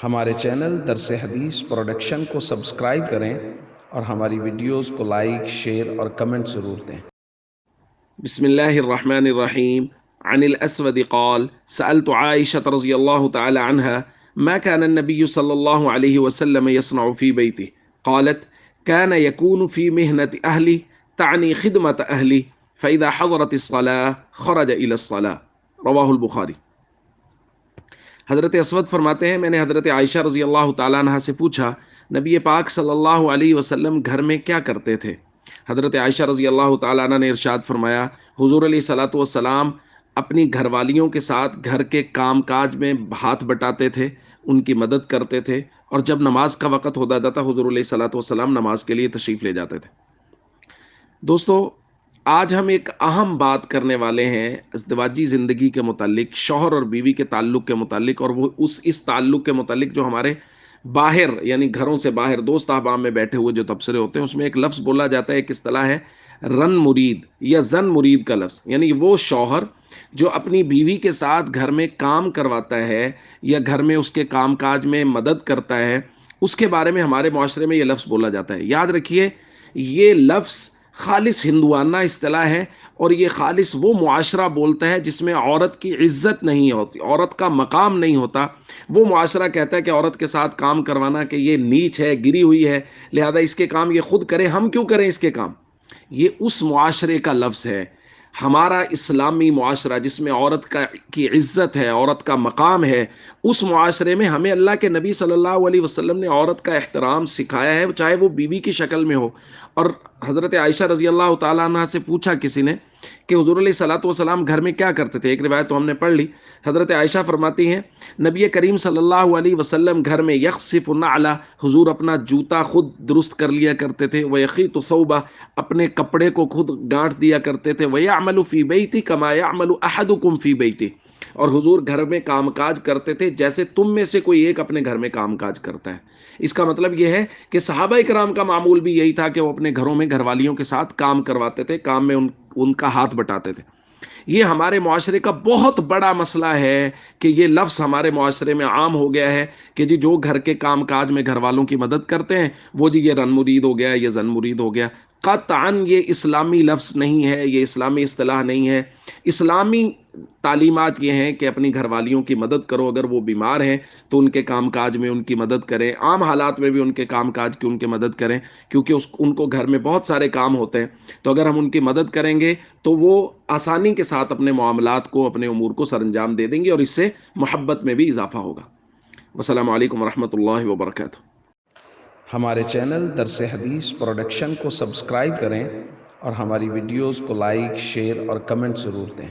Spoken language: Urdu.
ہمارے چینل درس حدیث پروڈکشن کو سبسکرائب کریں اور ہماری ویڈیوز کو لائک، شیئر اور کمنٹ ضرور دیں۔ بسم الله الرحمن الرحيم. عن الأسود قال: سألت عائشة رضي الله تعالى عنها ما كان النبي صلى الله عليه وسلم يصنع في بيته؟ قالت: كان يكون في مهنة أهلي، تعني خدمة أهلي، فإذا حضرت الصلاة خرج إلى الصلاة. رواه البخاري. حضرت اسود فرماتے ہیں، میں نے حضرت عائشہ رضی اللہ تعالیٰ عنہ سے پوچھا نبی پاک صلی اللہ علیہ وسلم گھر میں کیا کرتے تھے؟ حضرت عائشہ رضی اللہ تعالیٰ عنہ نے ارشاد فرمایا، حضور علیہ الصلوۃ والسلام اپنی گھر والیوں کے ساتھ گھر کے کام کاج میں ہاتھ بٹاتے تھے، ان کی مدد کرتے تھے، اور جب نماز کا وقت ہوتا جاتا حضور علیہ الصلوۃ والسلام نماز کے لیے تشریف لے جاتے تھے۔ دوستو، آج ہم ایک اہم بات کرنے والے ہیں ازدواجی زندگی کے متعلق، شوہر اور بیوی کے تعلق کے متعلق، اور وہ اس تعلق کے متعلق جو ہمارے باہر یعنی گھروں سے باہر دوست احباب میں بیٹھے ہوئے جو تبصرے ہوتے ہیں، اس میں ایک لفظ بولا جاتا ہے، ایک اصطلاح ہے رن مرید یا زن مرید کا لفظ، یعنی وہ شوہر جو اپنی بیوی کے ساتھ گھر میں کام کرواتا ہے یا گھر میں اس کے کام کاج میں مدد کرتا ہے، اس کے بارے میں ہمارے معاشرے میں یہ لفظ بولا جاتا ہے۔ یاد رکھیے، یہ لفظ خالص ہندوانہ اصطلاح ہے، اور یہ خالص وہ معاشرہ بولتا ہے جس میں عورت کی عزت نہیں ہوتی، عورت کا مقام نہیں ہوتا۔ وہ معاشرہ کہتا ہے کہ عورت کے ساتھ کام کروانا کہ یہ نیچ ہے، گری ہوئی ہے، لہذا اس کے کام یہ خود کرے، ہم کیوں کریں اس کے کام؟ یہ اس معاشرے کا لفظ ہے۔ ہمارا اسلامی معاشرہ جس میں عورت کی عزت ہے، عورت کا مقام ہے، اس معاشرے میں ہمیں اللہ کے نبی صلی اللہ علیہ وسلم نے عورت کا احترام سکھایا ہے، چاہے وہ بیوی کی شکل میں ہو۔ اور حضرت عائشہ رضی اللہ تعالیٰ عنہ سے پوچھا کسی نے کہ حضور علیہ الصلوۃ والسلام گھر میں کیا کرتے تھے؟ ایک روایت تو ہم نے پڑھ لی۔ حضرت عائشہ فرماتی ہیں، نبی کریم صلی اللہ علیہ وسلم گھر میں یخصف النعل، حضور اپنا جوتا خود درست کر لیا کرتے تھے، ویخیط ثوبہ، اپنے کپڑے کو خود گانٹھ دیا کرتے تھے، ویعمل فی بیتی کما یعمل احدکم فی بیتی، اور حضور گھر میں کام کاج کرتے تھے جیسے تم میں سے کوئی ایک اپنے گھر میں کام کاج کرتا ہے۔ اس کا مطلب یہ ہے کہ صحابہ کرام کا معمول بھی یہی تھا کہ وہ اپنے گھروں میں گھر والیوں کے ساتھ کام کرواتے تھے، کام میں ان کا ہاتھ بٹاتے تھے۔ یہ ہمارے معاشرے کا بہت بڑا مسئلہ ہے کہ یہ لفظ ہمارے معاشرے میں عام ہو گیا ہے کہ جی جو گھر کے کام کاج میں گھر والوں کی مدد کرتے ہیں وہ جی یہ رن مرید ہو گیا، یہ زن مرید ہو گیا۔ قطعاً یہ اسلامی لفظ نہیں ہے، یہ اسلامی اصطلاح نہیں ہے۔ اسلامی تعلیمات یہ ہیں کہ اپنی گھر والیوں کی مدد کرو، اگر وہ بیمار ہیں تو ان کے کام کاج میں ان کی مدد کریں، عام حالات میں بھی ان کے کام کاج کی ان کی مدد کریں، کیونکہ ان کو گھر میں بہت سارے کام ہوتے ہیں، تو اگر ہم ان کی مدد کریں گے تو وہ آسانی کے ساتھ اپنے معاملات کو، اپنے امور کو سر انجام دے دیں گے، اور اس سے محبت میں بھی اضافہ ہوگا۔ والسلام علیکم ورحمۃ اللہ وبرکاتہ۔ ہمارے چینل درس حدیث پروڈکشن کو سبسکرائب کریں اور ہماری ویڈیوز کو لائک، شیئر اور کمنٹ ضرور دیں۔